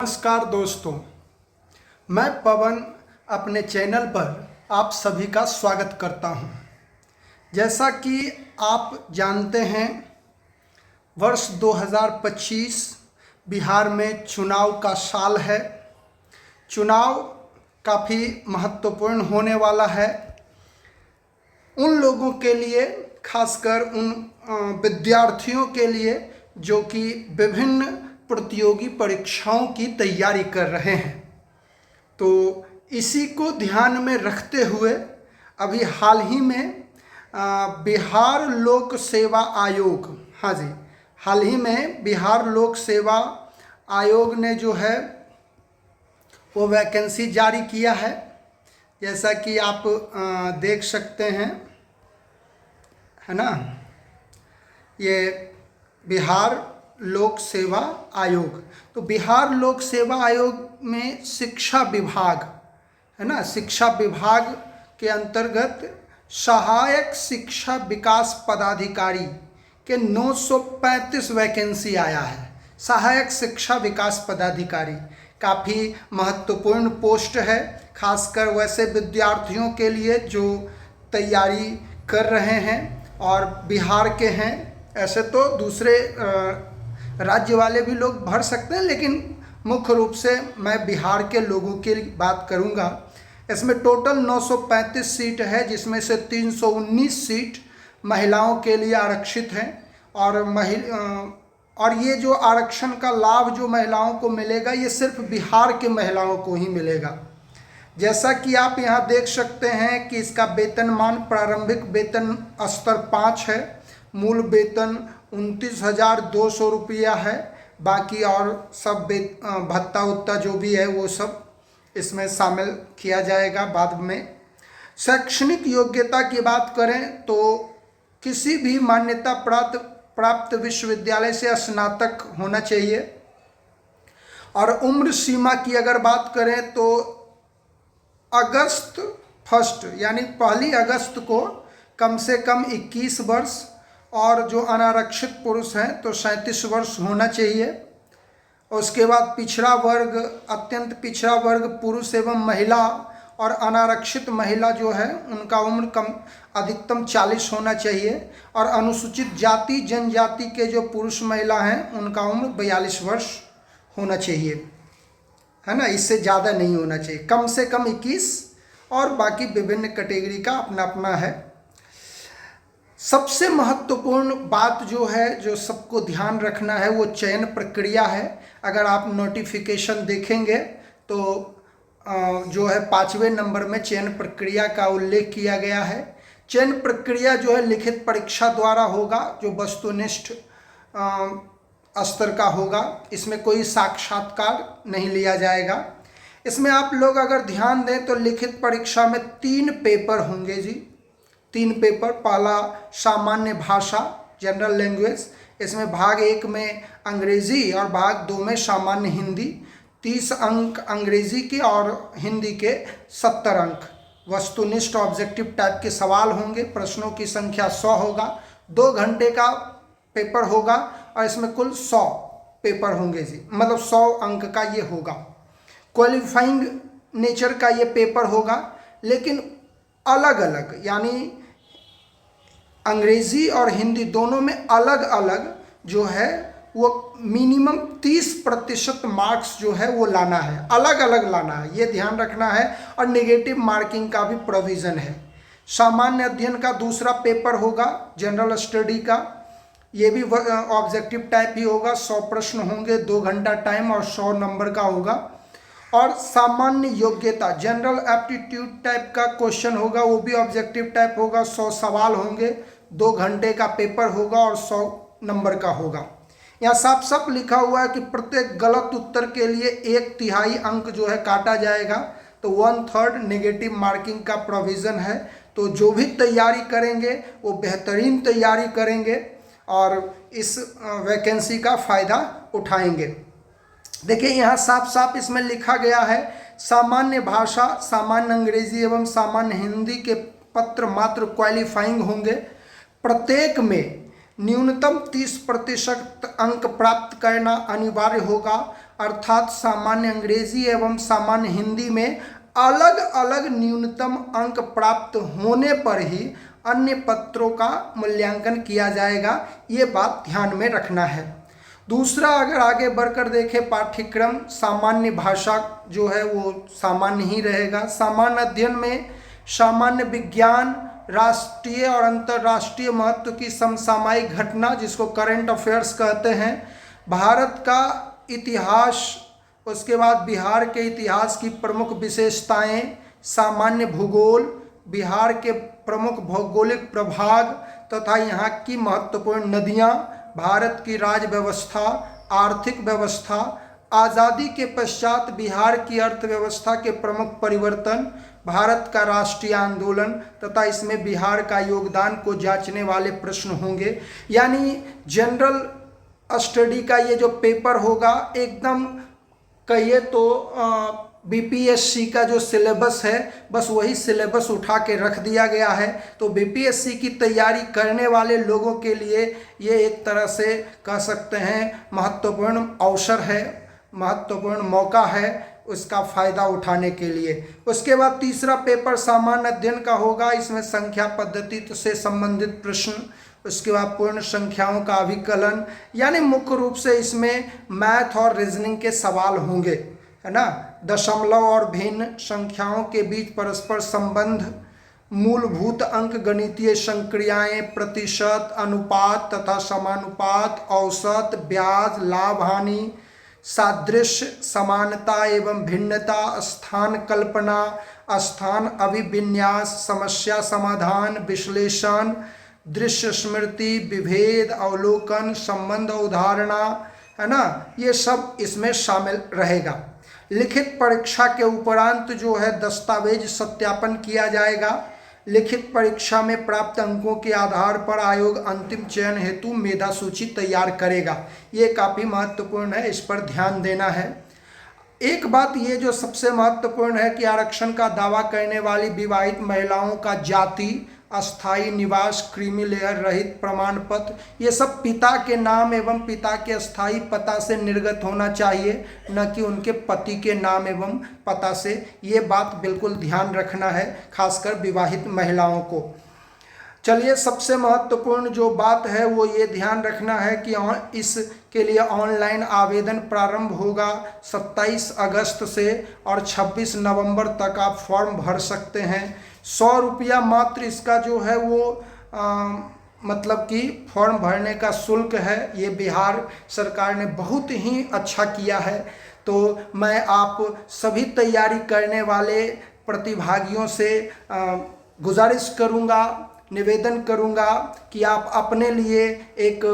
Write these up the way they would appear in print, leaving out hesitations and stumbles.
नमस्कार दोस्तों, मैं पवन अपने चैनल पर आप सभी का स्वागत करता हूं। जैसा कि आप जानते हैं, वर्ष 2025 बिहार में चुनाव का साल है। चुनाव काफ़ी महत्वपूर्ण होने वाला है उन लोगों के लिए, खासकर उन विद्यार्थियों के लिए जो कि विभिन्न प्रतियोगी परीक्षाओं की तैयारी कर रहे हैं। तो इसी को ध्यान में रखते हुए अभी हाल ही में बिहार लोक सेवा आयोग, हाँ जी, हाल ही में बिहार लोक सेवा आयोग ने जो है वो वैकेंसी जारी किया है। जैसा कि आप देख सकते हैं, है ना, ये बिहार लोक सेवा आयोग। तो बिहार लोक सेवा आयोग में शिक्षा विभाग, है ना, शिक्षा विभाग के अंतर्गत सहायक शिक्षा विकास पदाधिकारी के 935 वैकेंसी आया है। सहायक शिक्षा विकास पदाधिकारी काफ़ी महत्वपूर्ण पोस्ट है, खासकर वैसे विद्यार्थियों के लिए जो तैयारी कर रहे हैं और बिहार के हैं। ऐसे तो दूसरे राज्य वाले भी लोग भर सकते हैं, लेकिन मुख्य रूप से मैं बिहार के लोगों की बात करूंगा। इसमें टोटल 935 सीट है, जिसमें से 319 सीट महिलाओं के लिए आरक्षित हैं। और ये जो आरक्षण का लाभ जो महिलाओं को मिलेगा, ये सिर्फ बिहार के महिलाओं को ही मिलेगा। जैसा कि आप यहाँ देख सकते हैं कि इसका वेतनमान प्रारंभिक वेतन स्तर 5 है, मूल वेतन 29,200 रुपया है। बाकी और सब भत्ता उत्ता जो भी है वो सब इसमें शामिल किया जाएगा बाद में। शैक्षणिक योग्यता की बात करें तो किसी भी मान्यता प्राप्त विश्वविद्यालय से स्नातक होना चाहिए। और उम्र सीमा की अगर बात करें तो अगस्त 1 यानी 1 अगस्त को कम से कम 21 वर्ष और जो अनारक्षित पुरुष हैं तो 37 वर्ष होना चाहिए। उसके बाद पिछड़ा वर्ग, अत्यंत पिछड़ा वर्ग पुरुष एवं महिला और अनारक्षित महिला जो है उनका उम्र अधिकतम 40 होना चाहिए। और अनुसूचित जाति जनजाति के जो पुरुष महिला हैं उनका उम्र 42 वर्ष होना चाहिए, है ना, इससे ज़्यादा नहीं होना चाहिए। कम से कम 21 और बाकी विभिन्न कैटेगरी का अपना अपना है। सबसे महत्वपूर्ण बात जो है, जो सबको ध्यान रखना है, वो चयन प्रक्रिया है। अगर आप नोटिफिकेशन देखेंगे तो जो है 5वें नंबर में चयन प्रक्रिया का उल्लेख किया गया है। चयन प्रक्रिया जो है लिखित परीक्षा द्वारा होगा, जो वस्तुनिष्ठ स्तर का होगा। इसमें कोई साक्षात्कार नहीं लिया जाएगा। इसमें आप लोग अगर ध्यान दें तो लिखित परीक्षा में 3 पेपर होंगे जी, 3 पेपर। पहला सामान्य भाषा जनरल लैंग्वेज, इसमें भाग 1 में अंग्रेजी और भाग 2 में सामान्य हिंदी। 30 अंक अंग्रेजी के और हिंदी के 70 अंक। वस्तुनिष्ठ ऑब्जेक्टिव टाइप के सवाल होंगे। प्रश्नों की संख्या 100 होगा। 2 घंटे का पेपर होगा और इसमें कुल 100 पेपर होंगे जी, मतलब 100 अंक का ये होगा। क्वालिफाइंग नेचर का ये पेपर होगा, लेकिन अलग अलग, यानी अंग्रेजी और हिंदी दोनों में अलग अलग जो है वो मिनिमम 30% मार्क्स जो है वो लाना है, अलग अलग लाना है, ये ध्यान रखना है। और नेगेटिव मार्किंग का भी प्रोविज़न है। सामान्य अध्ययन का दूसरा पेपर होगा जनरल स्टडी का, ये भी ऑब्जेक्टिव टाइप ही होगा। 100 प्रश्न होंगे, 2 घंटा टाइम और 100 नंबर का होगा। और सामान्य योग्यता जनरल एप्टीट्यूड टाइप का क्वेश्चन होगा, वो भी ऑब्जेक्टिव टाइप होगा। 100 सवाल होंगे, 2 घंटे का पेपर होगा और 100 नंबर का होगा। यहाँ साफ साफ लिखा हुआ है कि प्रत्येक गलत उत्तर के लिए 1/3 अंक जो है काटा जाएगा। तो 1/3 नेगेटिव मार्किंग का प्रोविज़न है। तो जो भी तैयारी करेंगे वो बेहतरीन तैयारी करेंगे और इस वैकेंसी का फ़ायदा उठाएंगे। देखिए यहाँ साफ साफ इसमें लिखा गया है, सामान्य भाषा, सामान्य अंग्रेजी एवं सामान्य हिंदी के पत्र मात्र क्वालिफाइंग होंगे। प्रत्येक में न्यूनतम 30% अंक प्राप्त करना अनिवार्य होगा। अर्थात सामान्य अंग्रेजी एवं सामान्य हिंदी में अलग अलग न्यूनतम अंक प्राप्त होने पर ही अन्य पत्रों का मूल्यांकन किया जाएगा। ये बात ध्यान में रखना है। दूसरा, अगर आगे बढ़कर देखें पाठ्यक्रम, सामान्य भाषा जो है वो सामान्य ही रहेगा। सामान्य अध्ययन में सामान्य विज्ञान, राष्ट्रीय और अंतर्राष्ट्रीय महत्व की समसामयिक घटना जिसको करंट अफेयर्स कहते हैं, भारत का इतिहास, उसके बाद बिहार के इतिहास की प्रमुख विशेषताएं, सामान्य भूगोल, बिहार के प्रमुख भौगोलिक प्रभाग तथा यहाँ की महत्वपूर्ण नदियाँ, भारत की राज्य व्यवस्था, आर्थिक व्यवस्था, आज़ादी के पश्चात बिहार की अर्थव्यवस्था के प्रमुख परिवर्तन, भारत का राष्ट्रीय आंदोलन तथा इसमें बिहार का योगदान को जांचने वाले प्रश्न होंगे। यानी जनरल स्टडी का ये जो पेपर होगा एकदम कहिए तो बीपीएससी का जो सिलेबस है बस वही सिलेबस उठा के रख दिया गया है। तो बीपीएससी की तैयारी करने वाले लोगों के लिए ये एक तरह से कह सकते हैं महत्वपूर्ण अवसर है, महत्वपूर्ण मौका है उसका फ़ायदा उठाने के लिए। उसके बाद तीसरा पेपर सामान्य अध्ययन का होगा। इसमें संख्या पद्धति से संबंधित प्रश्न, उसके बाद पूर्ण संख्याओं का अभिकलन, यानी मुख्य रूप से इसमें मैथ और रीजनिंग के सवाल होंगे, है ना। दशमलव और भिन्न संख्याओं के बीच परस्पर संबंध, मूलभूत अंक गणितीय संक्रियाएं, प्रतिशत, अनुपात तथा समानुपात, औसत, ब्याज, लाभ हानि, सादृश्य, समानता एवं भिन्नता, स्थान कल्पना, स्थान अभिविन्यास, समस्या समाधान, विश्लेषण, दृश्य स्मृति, विभेद, अवलोकन, संबंध उदाहरणा, है ना, ये सब इसमें शामिल रहेगा। लिखित परीक्षा के उपरांत जो है दस्तावेज सत्यापन किया जाएगा। लिखित परीक्षा में प्राप्त अंकों के आधार पर आयोग अंतिम चयन हेतु मेधा सूची तैयार करेगा। ये काफ़ी महत्वपूर्ण है, इस पर ध्यान देना है। एक बात ये जो सबसे महत्वपूर्ण है कि आरक्षण का दावा करने वाली विवाहित महिलाओं का जाति, अस्थायी निवास, क्रीमी लेयर रहित प्रमाण पत्र, ये सब पिता के नाम एवं पिता के अस्थायी पता से निर्गत होना चाहिए, न कि उनके पति के नाम एवं पता से। ये बात बिल्कुल ध्यान रखना है, खासकर विवाहित महिलाओं को। चलिए, सबसे महत्वपूर्ण जो बात है वो ये ध्यान रखना है कि इसके लिए ऑनलाइन आवेदन प्रारंभ होगा 27 अगस्त से और 26 नवंबर तक आप फॉर्म भर सकते हैं। 100 रुपया मात्र इसका जो है वो मतलब कि फॉर्म भरने का शुल्क है। ये बिहार सरकार ने बहुत ही अच्छा किया है। तो मैं आप सभी तैयारी करने वाले प्रतिभागियों से गुजारिश करूँगा, निवेदन करूँगा कि आप अपने लिए एक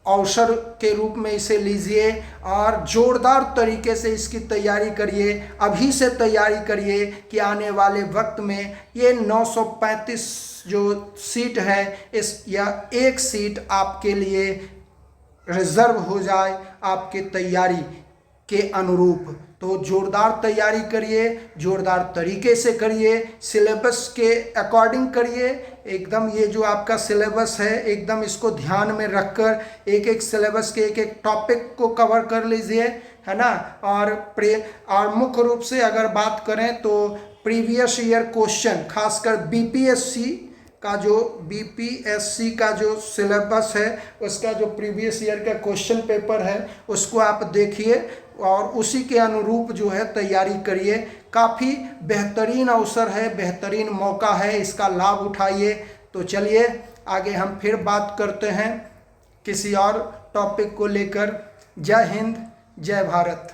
अवसर के रूप में इसे लीजिए और ज़ोरदार तरीके से इसकी तैयारी करिए। अभी से तैयारी करिए कि आने वाले वक्त में ये 935 जो सीट है इस या एक सीट आपके लिए रिजर्व हो जाए आपके तैयारी के अनुरूप। तो ज़ोरदार तैयारी करिए, ज़ोरदार तरीके से करिए, सिलेबस के अकॉर्डिंग करिए। एकदम ये जो आपका सिलेबस है एकदम इसको ध्यान में रखकर एक एक सिलेबस के एक एक टॉपिक को कवर कर लीजिए, है ना। और मुख्य रूप से अगर बात करें तो प्रीवियस ईयर क्वेश्चन, खासकर बीपीएससी का जो सिलेबस है उसका जो प्रीवियस ईयर का क्वेश्चन पेपर है उसको आप देखिए और उसी के अनुरूप जो है तैयारी करिए। काफ़ी बेहतरीन अवसर है, बेहतरीन मौका है, इसका लाभ उठाइए। तो चलिए आगे हम फिर बात करते हैं किसी और टॉपिक को लेकर। जय हिंद, जय भारत।